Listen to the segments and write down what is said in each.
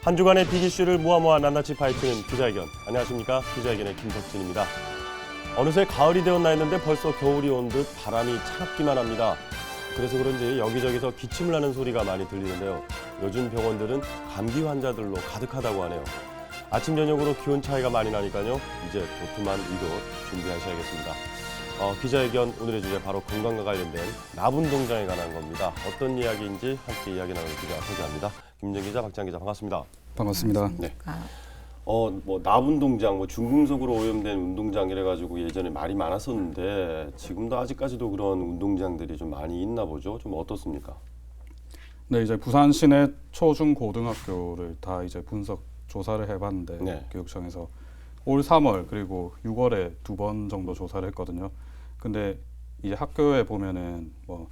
한 주간의 빅 이슈를 모아 낱낱이 파헤치는 기자회견. 안녕하십니까? 기자회견의 김석진입니다. 어느새 가을이 되었나 했는데 벌써 겨울이 온 듯 바람이 차갑기만 합니다. 그래서 그런지 여기저기서 기침을 하는 소리가 많이 들리는데요. 요즘 병원들은 감기 환자들로 가득하다고 하네요. 아침 저녁으로 기온 차이가 많이 나니까요. 이제 도톰한 위로 준비하셔야겠습니다. 기자회견 오늘의 주제 바로 건강과 관련된 나분동장에 관한 겁니다. 어떤 이야기인지 함께 이야기 나눌 기자 소개합니다. 김정 기자, 박장 기자 반갑습니다. 반갑습니다. 네. 나분동장, 중금속으로 오염된 운동장 이래가지고 예전에 말이 많았었는데 지금도 아직까지도 그런 운동장들이 좀 많이 있나 보죠. 좀 어떻습니까? 네, 이제 부산 시내 초중 고등학교를 다 이제 분석 조사를 해봤는데 네. 교육청에서 올 3월 그리고 6월에 2번 정도 조사를 했거든요. 근데 이제 학교에 보면은 뭐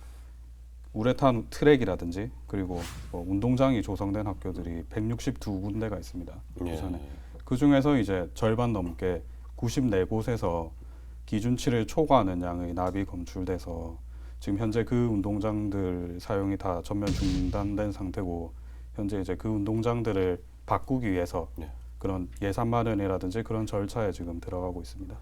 우레탄 트랙이라든지 그리고 뭐 운동장이 조성된 학교들이 162군데가 있습니다. 부산에. 그 중에서 이제 절반 넘게 94곳에서 기준치를 초과하는 양의 납이 검출돼서 지금 현재 그 운동장들 사용이 다 전면 중단된 상태고 현재 이제 그 운동장들을 바꾸기 위해서 그런 예산 마련이라든지 그런 절차에 지금 들어가고 있습니다.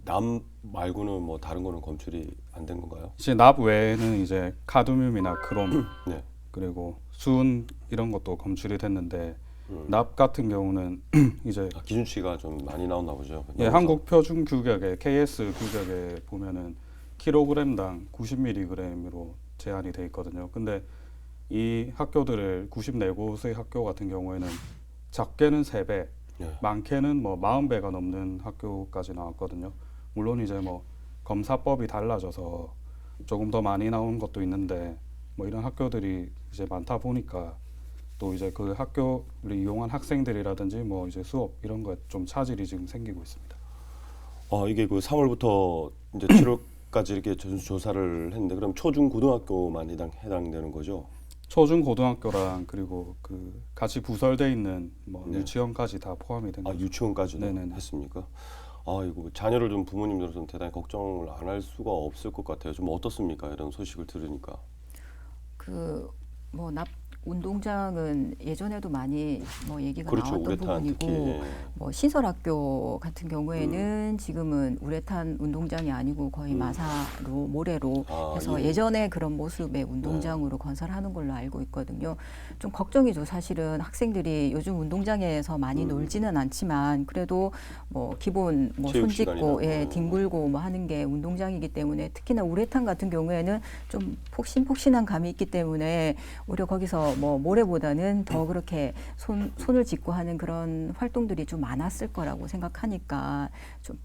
남 말고는 뭐 다른 거는 검출이 안 된 건가요? 이제 납 외에는 이제 카드뮴이나 크롬 네. 그리고 수은 이런 것도 검출이 됐는데 납 같은 경우는 이제 기준치가 좀 많이 나왔나 보죠. 예, 한국 표준 규격에 KS 규격에 보면은 킬로그램당 90mg으로 제한이 돼 있거든요. 근데 이 학교들을 94곳의 학교 같은 경우에는 작게는 3배, 많게는 뭐 40배가 넘는 학교까지 나왔거든요. 물론 이제 뭐 검사법이 달라져서 조금 더 많이 나온 것도 있는데 뭐 이런 학교들이 이제 많다 보니까 또 이제 그 학교를 이용한 학생들이라든지 뭐 이제 수업 이런 거에 좀 차질이 지금 생기고 있습니다. 이게 그 3월부터 이제 7월까지 이렇게 조사를 했는데 그럼 초중 고등학교만 해당되는 거죠? 초중 고등학교랑 그리고 그 같이 부설돼 있는 뭐 유치원까지 다 포함이 된 거죠. 유치원까지도 네네네. 했습니까? 이거 자녀를 둔 부모님들로서는 대단히 걱정을 안 할 수가 없을 것 같아요. 좀 어떻습니까? 이런 소식을 들으니까. 납 운동장은 예전에도 많이 뭐 얘기가 그렇죠. 나왔던 우레탄 부분이고 특히. 뭐 시설학교 같은 경우에는 지금은 우레탄 운동장이 아니고 거의 마사로 모래로 해서 예전에 그런 모습의 운동장으로 건설하는 걸로 알고 있거든요. 좀 걱정이죠. 사실은 학생들이 요즘 운동장에서 많이 놀지는 않지만 그래도 뭐 기본 뭐 체육 손 짚고 시간이나. 뒹굴고 뭐 하는 게 운동장이기 때문에 특히나 우레탄 같은 경우에는 좀 폭신폭신한 감이 있기 때문에 오히려 거기서 뭐 모래보다는 더 그렇게 손을 짚고 하는 그런 활동들이 좀 많았을 거라고 생각하니까 좀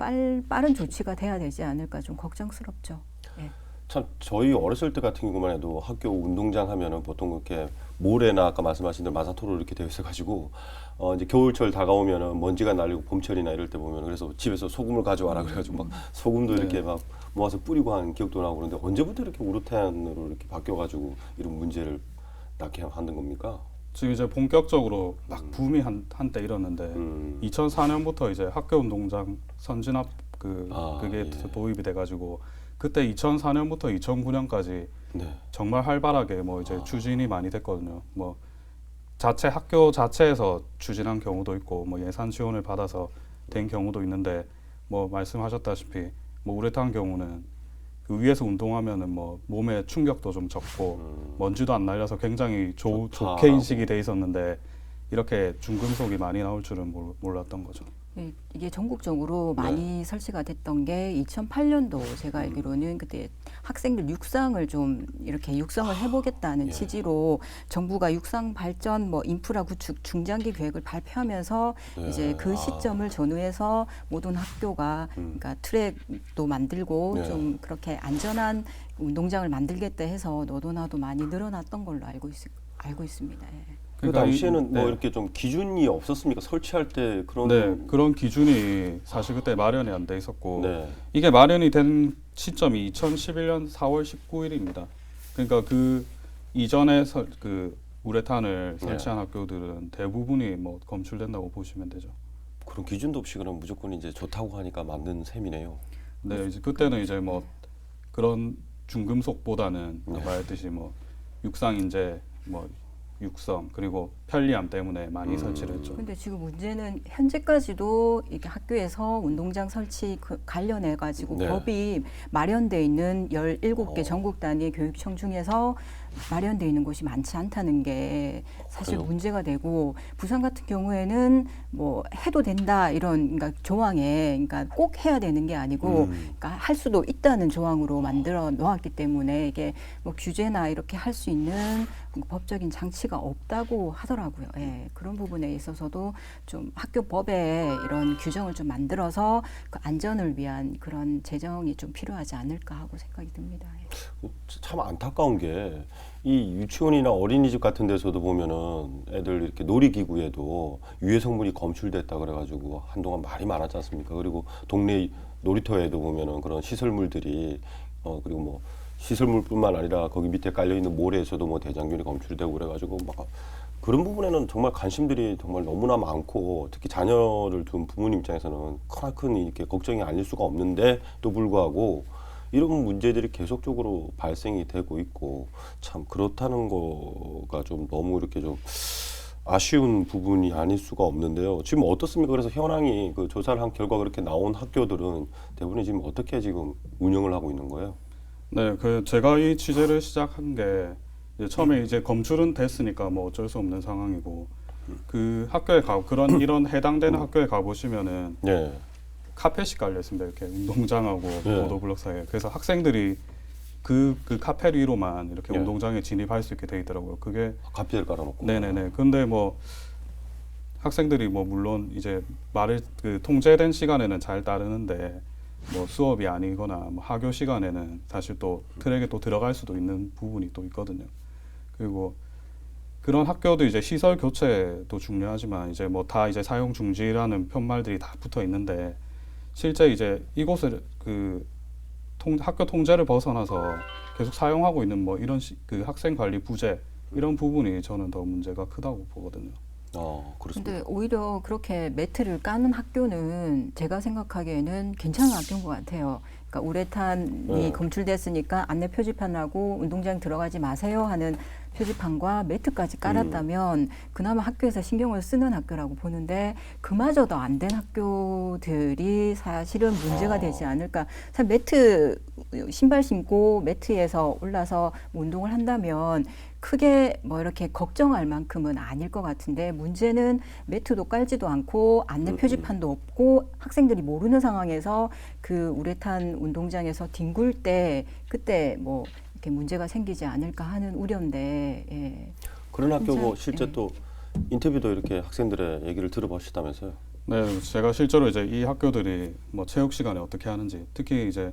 빠른 조치가 돼야 되지 않을까 좀 걱정스럽죠. 예. 참 저희 어렸을 때 같은 경우만 해도 학교 운동장 하면은 보통 그렇게 모래나 아까 말씀하신 대로 마사토로 이렇게 되어 있어가지고 이제 겨울철 다가오면은 먼지가 날리고 봄철이나 이럴 때 보면 그래서 집에서 소금을 가져와라 그래가지고 막 소금도 이렇게 막 모아서 뿌리고 하는 기억도 나고 그런데 언제부터 이렇게 우레탄으로 이렇게 바뀌어가지고 이런 문제를 낳게 하는 겁니까? 지금 이제 본격적으로 막 붐이 한때 일었는데 2004년부터 이제 학교 운동장 선진압 그게 도입이 돼가지고 그때 2004년부터 2009년까지 정말 활발하게 뭐 이제 추진이 많이 됐거든요. 뭐 학교 자체에서 추진한 경우도 있고 뭐 예산 지원을 받아서 된 경우도 있는데 뭐 말씀하셨다시피 뭐 우레탄 경우는 그 위에서 운동하면은 뭐 몸에 충격도 좀 적고 먼지도 안 날려서 굉장히 좋게 인식이 돼 있었는데 이렇게 중금속이 많이 나올 줄은 몰랐던 거죠. 이게 전국적으로 많이 설치가 됐던 게 2008년도 제가 알기로는 그때 학생들 육상을 좀 이렇게 육성을 해보겠다는 취지로 정부가 육상 발전 뭐 인프라 구축 중장기 계획을 발표하면서 이제 그 시점을 전후해서 모든 학교가 그러니까 트랙도 만들고 좀 그렇게 안전한 운동장을 만들겠다 해서 너도 나도 많이 늘어났던 걸로 알고 있습니다. 예. 그 당시에는 뭐 이렇게 좀 기준이 없었습니까? 설치할 때 그런 그런 기준이 사실 그때 마련이 안 돼 있었고 이게 마련이 된 시점이 2011년 4월 19일입니다. 그러니까 그 이전에 그 우레탄을 설치한 학교들은 대부분이 뭐 검출된다고 보시면 되죠. 그런 기준도 없이 그럼 무조건 이제 좋다고 하니까 만든 셈이네요. 네, 이제 그때는 이제 뭐 그런 중금속보다는 아까 말했듯이 뭐 육상 인재 뭐 육성 그리고 편리함 때문에 많이 설치를 했죠. 근데 지금 문제는 현재까지도 이게 학교에서 운동장 설치 관련해 가지고 네. 법이 마련돼 있는 17개 전국 단위 교육청 중에서 마련돼 있는 곳이 많지 않다는 게 사실 그래요? 문제가 되고, 부산 같은 경우에는 뭐 해도 된다 이런 그러니까 조항에, 그러니까 꼭 해야 되는 게 아니고 그러니까 할 수도 있다는 조항으로 만들어 놓았기 때문에 이게 뭐 규제나 이렇게 할 수 있는 법적인 장치가 없다고 하더라고요. 예, 그런 부분에 있어서도 좀 학교법에 이런 규정을 좀 만들어서 그 안전을 위한 그런 제정이 좀 필요하지 않을까 하고 생각이 듭니다. 예. 참 안타까운 게 이 유치원이나 어린이집 같은 데서도 보면은 애들 이렇게 놀이기구에도 유해 성분이 검출됐다 그래가지고 한동안 말이 많았지 않습니까? 그리고 동네 놀이터에도 보면은 그런 시설물들이 그리고 뭐 시설물뿐만 아니라 거기 밑에 깔려 있는 모래에서도 뭐 대장균이 검출되고 그래가지고 막 그런 부분에는 정말 관심들이 정말 너무나 많고, 특히 자녀를 둔 부모님 입장에서는 크나큰 이렇게 걱정이 아닐 수가 없는데도 불구하고 이런 문제들이 계속적으로 발생이 되고 있고, 참 그렇다는 거가 좀 너무 이렇게 좀 아쉬운 부분이 아닐 수가 없는데요. 지금 어떻습니까? 그래서 현황이 그 조사를 한 결과 그렇게 나온 학교들은 대부분이 지금 어떻게 지금 운영을 하고 있는 거예요? 네, 그 제가 이 취재를 시작한 게 이제 처음에 이제 검출은 됐으니까 뭐 어쩔 수 없는 상황이고, 그 학교에 이런 해당되는 학교에 가 보시면은 네. 카펫이 깔려 있습니다. 이렇게 운동장하고 네. 보도블록 사이에. 그래서 학생들이 그 카펫 위로만 이렇게 네. 운동장에 진입할 수 있게 돼 있더라고요. 그게 카피를 깔아놓고. 네네네. 근데 뭐 학생들이 뭐 물론 이제 말을 그 통제된 시간에는 잘 따르는데 뭐 수업이 아니거나 뭐 하교 시간에는 사실 또 트랙에 또 들어갈 수도 있는 부분이 또 있거든요. 그리고 그런 학교도 이제 시설 교체도 중요하지만 이제 뭐 다 이제 사용 중지라는 편말들이 다 붙어 있는데, 실제 이제 이곳을 그 학교 통제를 벗어나서 계속 사용하고 있는 뭐 이런 그 학생 관리 부재 이런 부분이 저는 더 문제가 크다고 보거든요. 그렇습니다. 근데 오히려 그렇게 매트를 까는 학교는 제가 생각하기에는 괜찮은 학교인 것 같아요. 그러니까 우레탄이 네. 검출됐으니까 안내 표지판하고 운동장 들어가지 마세요 하는 표지판과 매트까지 깔았다면 그나마 학교에서 신경을 쓰는 학교라고 보는데, 그마저도 안 된 학교들이 사실은 문제가 되지 않을까. 사실 매트 신발 신고 매트에서 올라서 운동을 한다면 크게 뭐 이렇게 걱정할 만큼은 아닐 것 같은데, 문제는 매트도 깔지도 않고 안내 표지판도 없고 학생들이 모르는 상황에서 그 우레탄 운동장에서 뒹굴 때 그때 뭐 이렇게 문제가 생기지 않을까 하는 우려인데. 예. 그런 학교고 실제 예. 또 인터뷰도 이렇게 학생들의 얘기를 들어보시다면서요? 네, 제가 실제로 이제 이 학교들이 뭐 체육 시간에 어떻게 하는지, 특히 이제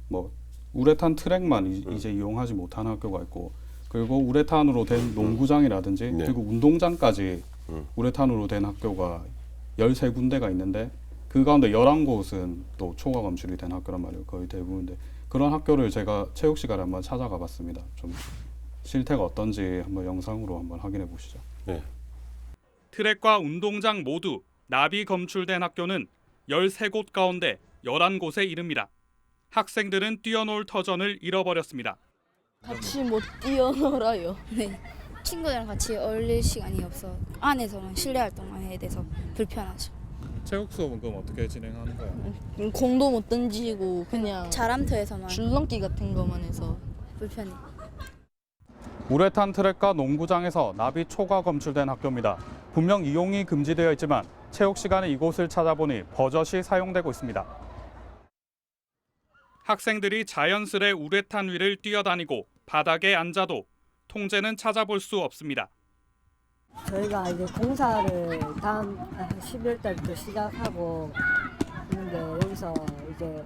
뭐 우레탄 트랙만 이제 이용하지 못하는 학교가 있고, 그리고 우레탄으로 된 농구장이라든지 네. 그리고 운동장까지 우레탄으로 된 학교가 13군데가 있는데, 그 가운데 11곳은 또 초과 검출이 된 학교란 말이에요. 거의 대부분인데, 그런 학교를 제가 체육 시간에 한번 찾아가 봤습니다. 좀 실태가 어떤지 한번 영상으로 한번 확인해 보시죠. 네. 트랙과 운동장 모두 나비 검출된 학교는 13곳 가운데 11곳에 이릅니다. 학생들은 뛰어놀 터전을 잃어버렸습니다. 같이 못 뛰어놀아요. 네. 친구들이랑 같이 어울릴 시간이 없어 안에서만 실내 활동만 해야 돼서 불편하죠. 체육 수업은 그럼 어떻게 진행하는 거예요? 공도 못 던지고 그냥 자람터에서만 줄넘기 같은 거만 해서. 불편해. 우레탄 트랙과 농구장에서 나비 초과 검출된 학교입니다. 분명 이용이 금지되어 있지만 체육 시간에 이곳을 찾아보니 버젓이 사용되고 있습니다. 학생들이 자연스레 우레탄 위를 뛰어다니고 바닥에 앉아도 통제는 찾아볼 수 없습니다. 저희가 이제 공사를 다음 12월 달부터 시작하고 있는데, 여기서 이제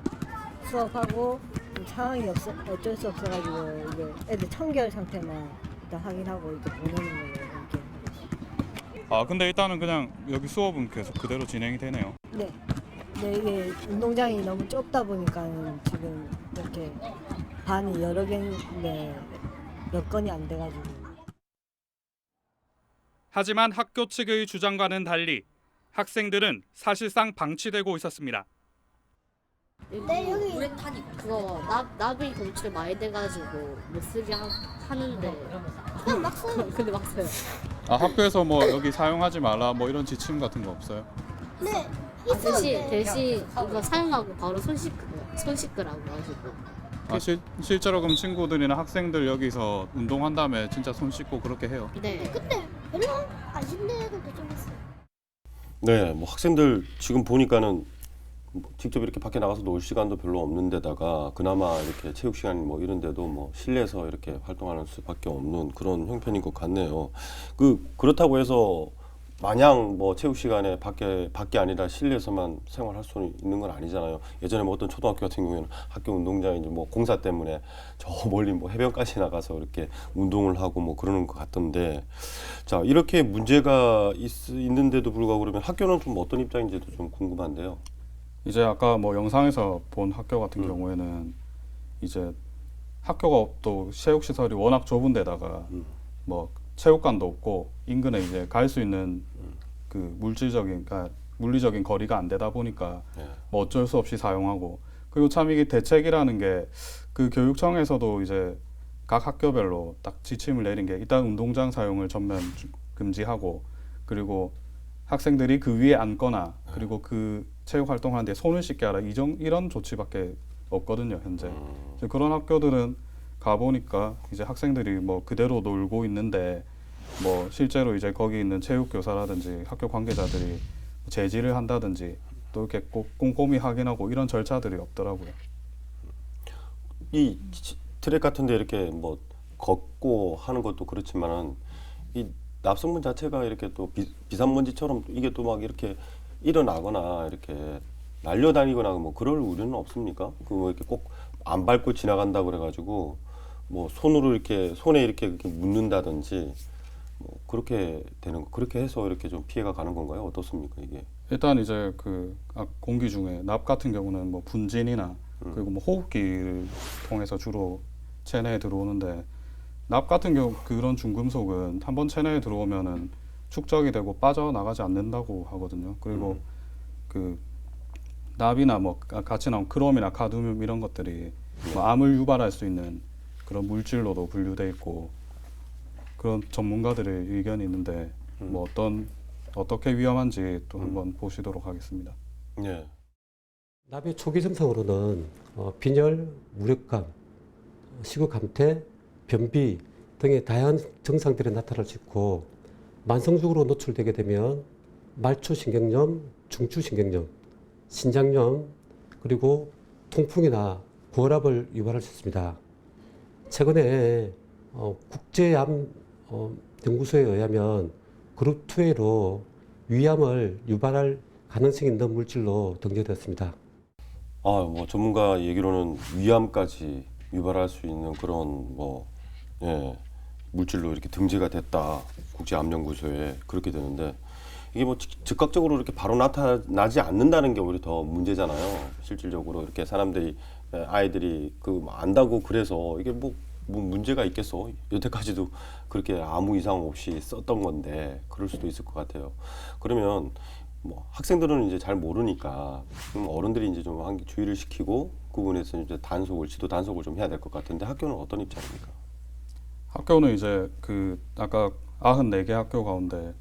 수업하고 상황이 어쩔 수 없어가지고 이제 애들 청결 상태만 일단 확인하고 이제 보내는 거예요. 이렇게. 근데 일단은 그냥 여기 수업은 계속 그대로 진행이 되네요. 네. 네, 이게 운동장이 너무 좁다 보니까는 지금 이렇게 반이 여러 개인데 몇 건이 안 돼가지고. 하지만 학교 측의 주장과는 달리 학생들은 사실상 방치되고 있었습니다. 우레탄이 그거 나비 검출 많이 돼가지고 못 쓰게 하는데 막 써요. 근데 막 써요. 학교에서 뭐 여기 사용하지 말라 뭐 이런 지침 같은 거 없어요? 대신 이거 사용하고 바로 손 씻으라고 하시고. 실제로 그럼 친구들이나 학생들 여기서 운동한 다음에 진짜 손 씻고 그렇게 해요? 네. 근데 별로 안 씻는 애들도 좀 있어요. 네, 뭐 학생들 지금 보니까는 뭐 직접 이렇게 밖에 나가서 놀 시간도 별로 없는 데다가 그나마 이렇게 체육 시간 뭐 이런 데도 뭐 실내에서 이렇게 활동하는 수밖에 없는 그런 형편인 것 같네요. 그렇다고 해서 마냥 뭐 체육 시간에 밖에 아니라 실내에서만 생활할 수 있는 건 아니잖아요. 예전에 뭐 어떤 초등학교 같은 경우에는 학교 운동장이 이제 뭐 공사 때문에 저 멀리 뭐 해변까지 나가서 이렇게 운동을 하고 뭐 그러는 것 같던데, 자 이렇게 문제가 있는데도 불구하고 그러면 학교는 좀 어떤 입장인지도 좀 궁금한데요. 이제 아까 뭐 영상에서 본 학교 같은 경우에는 이제 학교가 또 체육 시설이 워낙 좁은 데다가 뭐 체육관도 없고 인근에 이제 갈 수 있는 그 물리적인 거리가 안 되다 보니까 뭐 어쩔 수 없이 사용하고, 그리고 참 이게 대책이라는 게 그 교육청에서도 이제 각 학교별로 딱 지침을 내린 게 일단 운동장 사용을 전면 금지하고, 그리고 학생들이 그 위에 앉거나 그리고 그 체육 활동하는데 손을 씻게 하라 이런 조치밖에 없거든요 현재. 이제 그런 학교들은 가보니까 이제 학생들이 뭐 그대로 놀고 있는데 뭐 실제로 이제 거기 있는 체육 교사라든지 학교 관계자들이 제지를 한다든지 또 이렇게 꼭 꼼꼼히 확인하고 이런 절차들이 없더라고요. 이 트랙 같은데 이렇게 뭐 걷고 하는 것도 그렇지만은 이 납성분 자체가 이렇게 또 비산먼지처럼 이게 또 막 이렇게 일어나거나 이렇게 날려다니거나 뭐 그럴 우려는 없습니까? 뭐 이렇게 꼭 안 밟고 지나간다 그래가지고 뭐 손으로 이렇게 손에 이렇게 묻는다든지 뭐 그렇게 되는 거, 그렇게 해서 이렇게 좀 피해가 가는 건가요? 어떻습니까 이게? 일단 이제 그 공기 중에 납 같은 경우는 뭐 분진이나 그리고 뭐 호흡기를 통해서 주로 체내에 들어오는데, 납 같은 경우 그런 중금속은 한번 체내에 들어오면은 축적이 되고 빠져나가지 않는다고 하거든요. 그리고 그 납이나 뭐 같이 나온 크롬이나 카드뮴 이런 것들이 뭐 암을 유발할 수 있는 그런 물질로도 분류돼 있고, 그런 전문가들의 의견이 있는데 뭐 어떻게 위험한지 또 한번 보시도록 하겠습니다. 네. 납의 초기 증상으로는 빈혈, 무력감, 식후 감퇴, 변비 등의 다양한 증상들이 나타날 수 있고, 만성적으로 노출되게 되면 말초신경염, 중추신경염, 신장염, 그리고 통풍이나 고혈압을 유발할 수 있습니다. 최근에 국제암 연구소에 의하면 그룹 2A로 위암을 유발할 가능성이 있는 물질로 등재되었습니다. 뭐 전문가 얘기로는 위암까지 유발할 수 있는 그런 물질로 이렇게 등재가 됐다, 국제암연구소에. 그렇게 되는데 이게 뭐 즉각적으로 이렇게 바로 나타나지 않는다는 게 오히려 더 문제잖아요. 실질적으로 이렇게 사람들이 아이들이 안다고 그래서 이게 뭐 문제가 있겠어. 여태까지도 그렇게 아무 이상 없이 썼던 건데 그럴 수도 있을 것 같아요. 그러면 뭐 학생들은 이제 잘 모르니까 어른들이 이제 좀 주의를 시키고 그 부분에서 이제 지도 단속을 좀 해야 될 것 같은데, 학교는 어떤 입장입니까? 학교는 이제 아까 94개 학교 가운데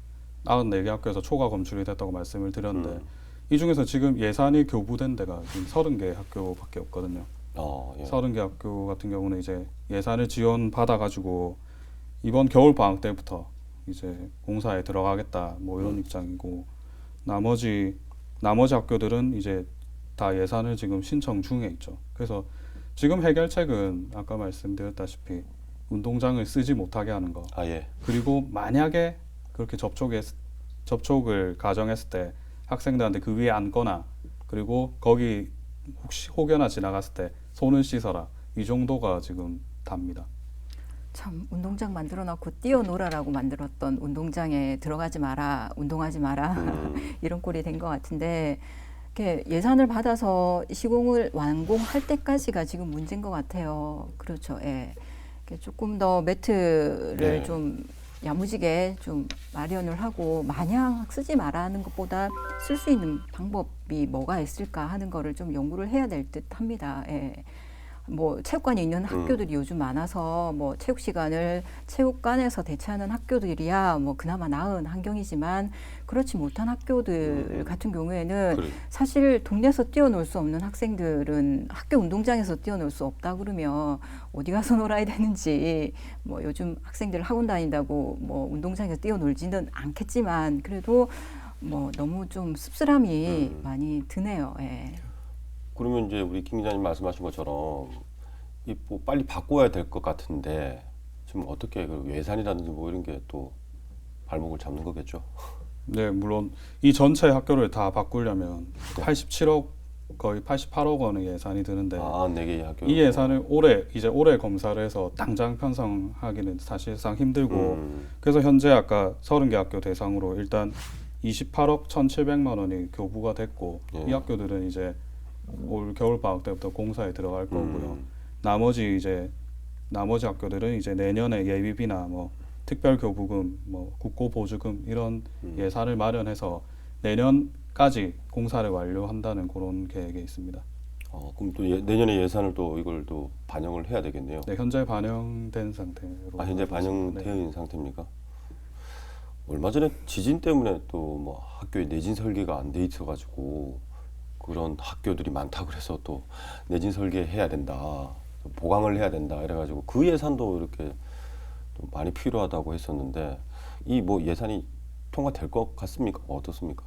94개 학교에서 초과 검출이 됐다고 말씀을 드렸는데 이 중에서 지금 예산이 교부된 데가 지금 30개 학교밖에 없거든요. 예. 30개 학교 같은 경우는 이제 예산을 지원 받아가지고 이번 겨울 방학 때부터 이제 공사에 들어가겠다 뭐 이런 입장이고, 나머지 학교들은 이제 다 예산을 지금 신청 중에 있죠. 그래서 지금 해결책은 아까 말씀드렸다시피 운동장을 쓰지 못하게 하는 거. 그리고 만약에 그렇게 접촉을 가정했을 때 학생들한테 그 위에 앉거나 그리고 거기 혹시 혹여나 지나갔을 때 손을 씻어라, 이 정도가 지금 답니다. 참 운동장 만들어놓고 뛰어놀아라고 만들었던 운동장에 들어가지 마라, 운동하지 마라 이런 꼴이 된 것 같은데, 이렇게 예산을 받아서 시공을 완공할 때까지가 지금 문제인 것 같아요. 그렇죠. 예. 조금 더 매트를 좀 야무지게 좀 마련을 하고 마냥 쓰지 말라는 것보다 쓸 수 있는 방법이 뭐가 있을까 하는 거를 좀 연구를 해야 될 듯 합니다. 예. 뭐 체육관이 있는 학교들이 요즘 많아서 뭐 체육 시간을 체육관에서 대체하는 학교들이야 뭐 그나마 나은 환경이지만 그렇지 못한 학교들 같은 경우에는 그래. 사실 동네에서 뛰어놀 수 없는 학생들은 학교 운동장에서 뛰어놀 수 없다 그러면 어디 가서 놀아야 되는지 뭐 요즘 학생들 학원 다닌다고 뭐 운동장에서 뛰어놀지는 않겠지만 그래도 뭐 너무 좀 씁쓸함이 많이 드네요. 예. 그러면 이제 우리 김 기자님 말씀하신 것처럼 이 뭐 빨리 바꿔야 될 것 같은데 지금 어떻게 그 예산이라든지 뭐 이런 게 또 발목을 잡는 거겠죠? 네, 물론 이 전체 학교를 다 바꾸려면 네. 87억 거의 88억 원의 예산이 드는데 네 개의 학교. 이 예산을 올해 검사를 해서 당장 편성하기는 사실상 힘들고 그래서 현재 아까 30개 학교 대상으로 일단 28억 1,700만 원이 교부가 됐고 이 학교들은 이제 올 겨울 방학 때부터 공사에 들어갈 거고요. 나머지 학교들은 이제 내년에 예비비나 뭐 특별 교부금, 뭐 국고 보조금 이런 예산을 마련해서 내년까지 공사를 완료한다는 그런 계획에 있습니다. 그럼 또 내년에 예산을 또 이걸 또 반영을 해야 되겠네요. 네, 현재 반영된 상태로. 현재 반영되어 네. 있는 상태입니까? 얼마 전에 지진 때문에 또 뭐 학교에 내진 설계가 안 돼 있어가지고 그런 학교들이 많다 그래서 또 내진 설계해야 된다, 보강을 해야 된다 이래가지고 그 예산도 이렇게 좀 많이 필요하다고 했었는데 이 뭐 예산이 통과될 것 같습니까? 어떻습니까?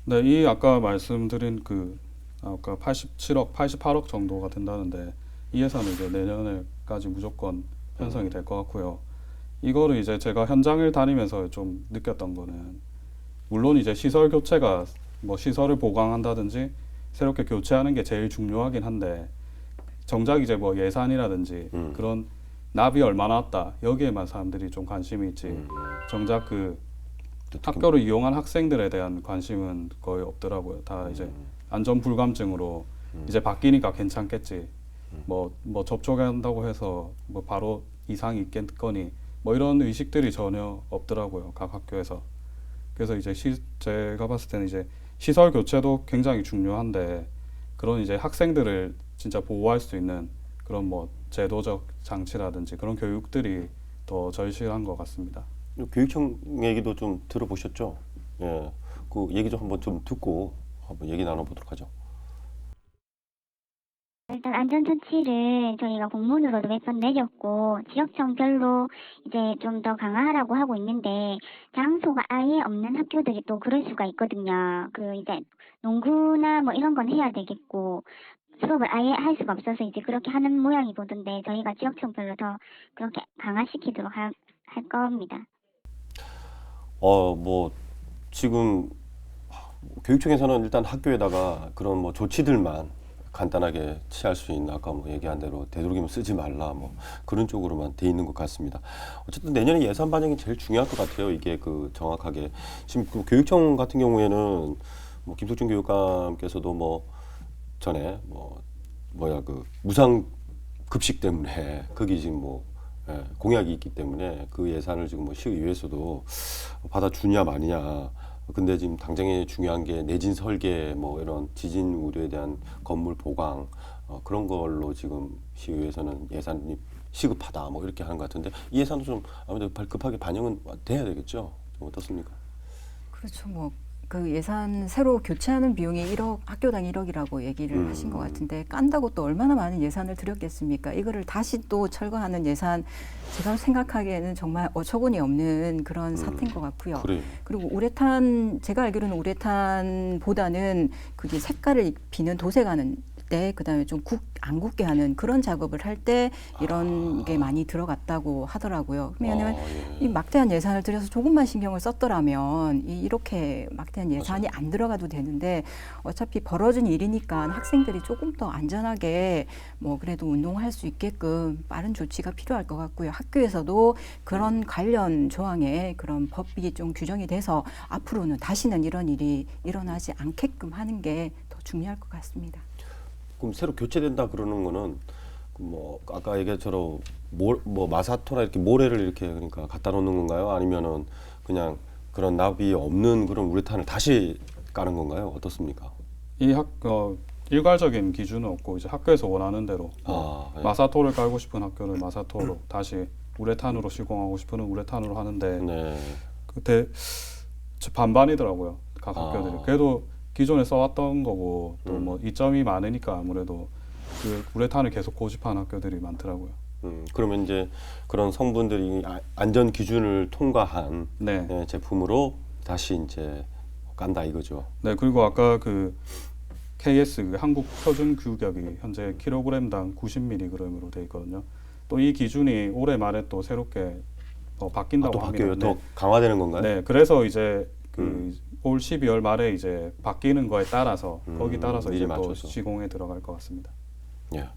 네, 이 아까 말씀드린 그 아까 87억, 88억 정도가 된다는데 이 예산은 이제 내년에까지 무조건 편성이 될 것 같고요. 이거를 이제 제가 현장을 다니면서 좀 느꼈던 거는 물론 이제 시설 교체가 뭐 시설을 보강한다든지 새롭게 교체하는 게 제일 중요하긴 한데 정작 이제 뭐 예산이라든지 그런 납이 얼마나 왔다 여기에만 사람들이 좀 관심이 있지 정작 그 학교를 이용한 학생들에 대한 관심은 거의 없더라고요. 다 이제 안전 불감증으로 이제 바뀌니까 괜찮겠지. 뭐 접촉한다고 해서 뭐 바로 이상이 있겠거니 뭐 이런 의식들이 전혀 없더라고요. 각 학교에서. 그래서 이제 제가 봤을 때는 이제 시설 교체도 굉장히 중요한데 그런 이제 학생들을 진짜 보호할 수 있는 그런 뭐 제도적 장치라든지 그런 교육들이 더 절실한 것 같습니다. 교육청 얘기도 좀 들어보셨죠? 예, 그 얘기 좀 한번 좀 듣고 한번 얘기 나눠보도록 하죠. 일단 안전조치를 저희가 공문으로도 몇 번 내렸고 지역청별로 이제 좀 더 강화하라고 하고 있는데 장소가 아예 없는 학교들이 또 그럴 수가 있거든요. 그 이제 농구나 뭐 이런 건 해야 되겠고 수업을 아예 할 수가 없어서 이제 그렇게 하는 모양이 보던데 저희가 지역청별로 더 그렇게 강화시키도록 할 겁니다. 뭐 지금 교육청에서는 일단 학교에다가 그런 뭐 조치들만 간단하게 취할 수 있는 아까 뭐 얘기한 대로 되도록이면 쓰지 말라 뭐 그런 쪽으로만 돼 있는 것 같습니다. 어쨌든 내년에 예산 반영이 제일 중요할 것 같아요. 이게 그 정확하게 지금 그 교육청 같은 경우에는 뭐 김석준 교육감께서도 뭐 전에 그 무상 급식 때문에 거기 지금 뭐 공약이 있기 때문에 그 예산을 지금 뭐 시의회에서도 받아주냐 마느냐. 근데 지금 당장에 중요한 게 내진 설계 뭐 이런 지진 우려에 대한 건물 보강 그런 걸로 지금 시의회에서는 예산이 시급하다 뭐 이렇게 하는 것 같은데 이 예산도 좀 아무래도 급하게 반영은 돼야 되겠죠. 좀 어떻습니까? 그렇죠. 뭐 그 예산 새로 교체하는 비용이 1억 학교당 1억이라고 얘기를 하신 것 같은데 깐다고 또 얼마나 많은 예산을 들였겠습니까? 이거를 다시 또 철거하는 예산 제가 생각하기에는 정말 어처구니 없는 그런 사태인 것 같고요. 그래요. 그리고 우레탄 제가 알기로는 우레탄보다는 그게 색깔을 입히는 도색하는 때 그다음에 좀 안 굳게 하는 그런 작업을 할 때 이런 게 많이 들어갔다고 하더라고요. 그러면은 이 막대한 예산을 들여서 조금만 신경을 썼더라면 이렇게 막대한 예산이 안 들어가도 되는데 어차피 벌어진 일이니까 학생들이 조금 더 안전하게 뭐 그래도 운동할 수 있게끔 빠른 조치가 필요할 것 같고요. 학교에서도 그런 관련 조항에 그런 법이 좀 규정이 돼서 앞으로는 다시는 이런 일이 일어나지 않게끔 하는 게 더 중요할 것 같습니다. 그럼 새로 교체된다 그러는 거는 뭐 아까 얘기처럼 뭐 마사토나 이렇게 모래를 이렇게 그러니까 갖다 놓는 건가요? 아니면은 그냥 그런 납이 없는 그런 우레탄을 다시 까는 건가요? 어떻습니까? 일괄적인 기준은 없고 이제 학교에서 원하는 대로 예. 마사토를 깔고 싶은 학교는 마사토로 다시 우레탄으로 시공하고 싶은 우레탄으로 하는데 네. 그때 반반이더라고요. 각 학교들이. 그래도 기존에 써왔던 거고 또 뭐 이점이 많으니까 아무래도 그 우레탄을 계속 고집하는 학교들이 많더라고요. 그러면 이제 그런 성분들이 안전 기준을 통과한 네. 예, 제품으로 다시 이제 깐다 이거죠. 네, 그리고 아까 그 KS 그 한국 표준 규격이 현재 킬로그램당 90mg으로 돼 있거든요. 또 이 기준이 올해 말에 또 새롭게 바뀐다고 또 합니다. 바뀌어요. 더 강화되는 건가요? 네, 그래서 이제 그 올 12월 말에 이제 바뀌는 거에 따라서 거기 따라서 미리 이제 또 맞춰서. 시공에 들어갈 것 같습니다. 예.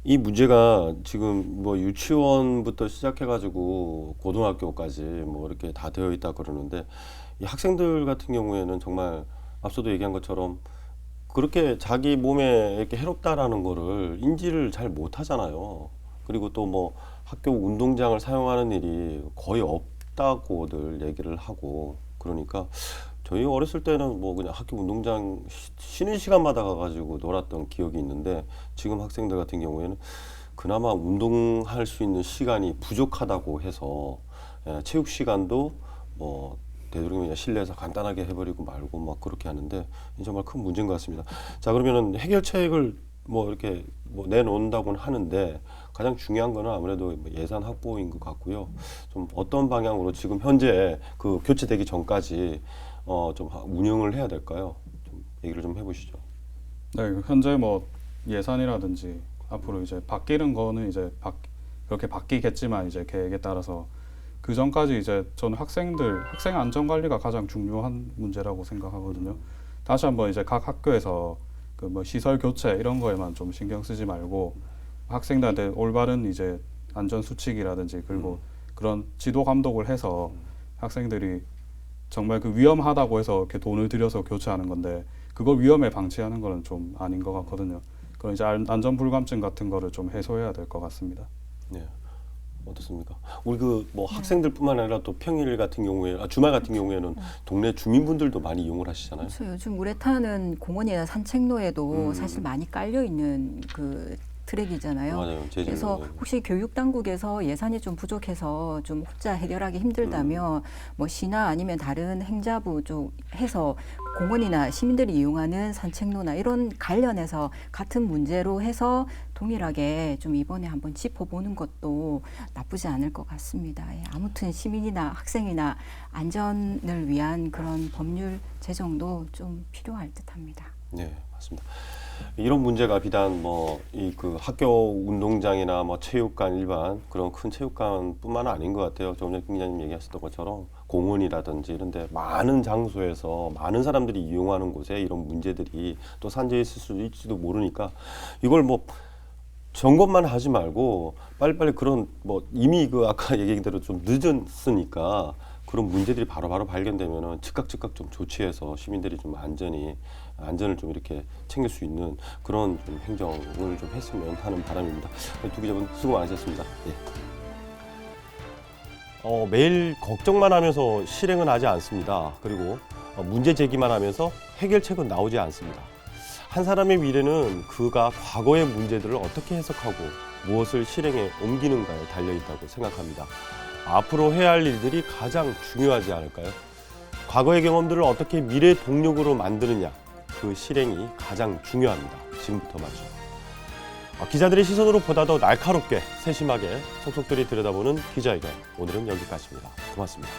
이 문제가 지금 뭐 유치원부터 시작해가지고 고등학교까지 뭐 이렇게 다 되어 있다 그러는데 이 학생들 같은 경우에는 정말 앞서도 얘기한 것처럼 그렇게 자기 몸에 이렇게 해롭다라는 거를 인지를 잘 못하잖아요. 그리고 또 뭐 학교 운동장을 사용하는 일이 거의 없다고들 얘기를 하고 그러니까 저희 어렸을 때는 뭐 그냥 학교 운동장 쉬는 시간마다 가가지고 놀았던 기억이 있는데 지금 학생들 같은 경우에는 그나마 운동할 수 있는 시간이 부족하다고 해서 체육 시간도 뭐 되도록이면 그냥 실내에서 간단하게 해버리고 말고 막 그렇게 하는데 정말 큰 문제인 것 같습니다. 자, 그러면은 해결책을 뭐 이렇게 뭐 내놓는다고는 하는데 가장 중요한 거는 아무래도 예산 확보인 것 같고요. 좀 어떤 방향으로 지금 현재 그 교체되기 전까지 좀 운영을 해야 될까요? 좀 얘기를 좀 해보시죠. 네, 현재 뭐 예산이라든지 앞으로 이제 바뀌는 거는 이제 그렇게 바뀌겠지만 이제 계획에 따라서 그 전까지 이제 저는 학생 안전 관리가 가장 중요한 문제라고 생각하거든요. 다시 한번 이제 각 학교에서 그 뭐 시설 교체 이런 거에만 좀 신경 쓰지 말고 학생들한테 올바른 이제 안전 수칙이라든지 그리고 그런 지도 감독을 해서 학생들이 정말 그 위험하다고 해서 이렇게 돈을 들여서 교체하는 건데 그걸 위험에 방치하는 거는 좀 아닌 것 같거든요. 그런 이제 안전 불감증 같은 거를 좀 해소해야 될 것 같습니다. 네. 어떻습니까? 우리 그 뭐 학생들뿐만 아니라 또 평일 같은 경우에 주말 같은 경우에는 동네 주민분들도 많이 이용을 하시잖아요. 그렇죠. 요즘 우레탄은 공원이나 산책로에도 사실 많이 깔려 있는 그 트랙이잖아요. 맞아요. 그래서 혹시 교육 당국에서 예산이 좀 부족해서 좀 혼자 해결하기 힘들다면 뭐 시나 아니면 다른 행자부 쪽 해서 공원이나 시민들이 이용하는 산책로나 이런 관련해서 같은 문제로 해서 동일하게 좀 이번에 한번 짚어보는 것도 나쁘지 않을 것 같습니다. 예, 아무튼 시민이나 학생이나 안전을 위한 그런 법률 제정도 좀 필요할 듯합니다. 네, 맞습니다. 이런 문제가 비단 뭐 이 그 학교 운동장이나 뭐 체육관 일반 그런 큰 체육관뿐만 아닌 것 같아요. 조금 전에 김 기자님 얘기하셨던 것처럼 공원이라든지 이런데 많은 장소에서 많은 사람들이 이용하는 곳에 이런 문제들이 또 산재해 있을 수도 있지도 모르니까 이걸 뭐 점검만 하지 말고 빨리빨리 그런 뭐 이미 그 아까 얘기한 대로 좀 늦었으니까 그런 문제들이 바로바로 발견되면은 즉각 좀 조치해서 시민들이 좀 안전을 좀 이렇게 챙길 수 있는 그런 좀 행정을 좀 했으면 하는 바람입니다. 두 기자분 수고 많으셨습니다. 예. 매일 걱정만 하면서 실행은 하지 않습니다. 그리고 문제 제기만 하면서 해결책은 나오지 않습니다. 한 사람의 미래는 그가 과거의 문제들을 어떻게 해석하고 무엇을 실행에 옮기는가에 달려있다고 생각합니다. 앞으로 해야 할 일들이 가장 중요하지 않을까요? 과거의 경험들을 어떻게 미래의 동력으로 만드느냐, 그 실행이 가장 중요합니다. 지금부터 말이죠. 기자들의 시선으로 보다 더 날카롭게 세심하게 속속들이 들여다보는 기자회견, 오늘은 여기까지입니다. 고맙습니다.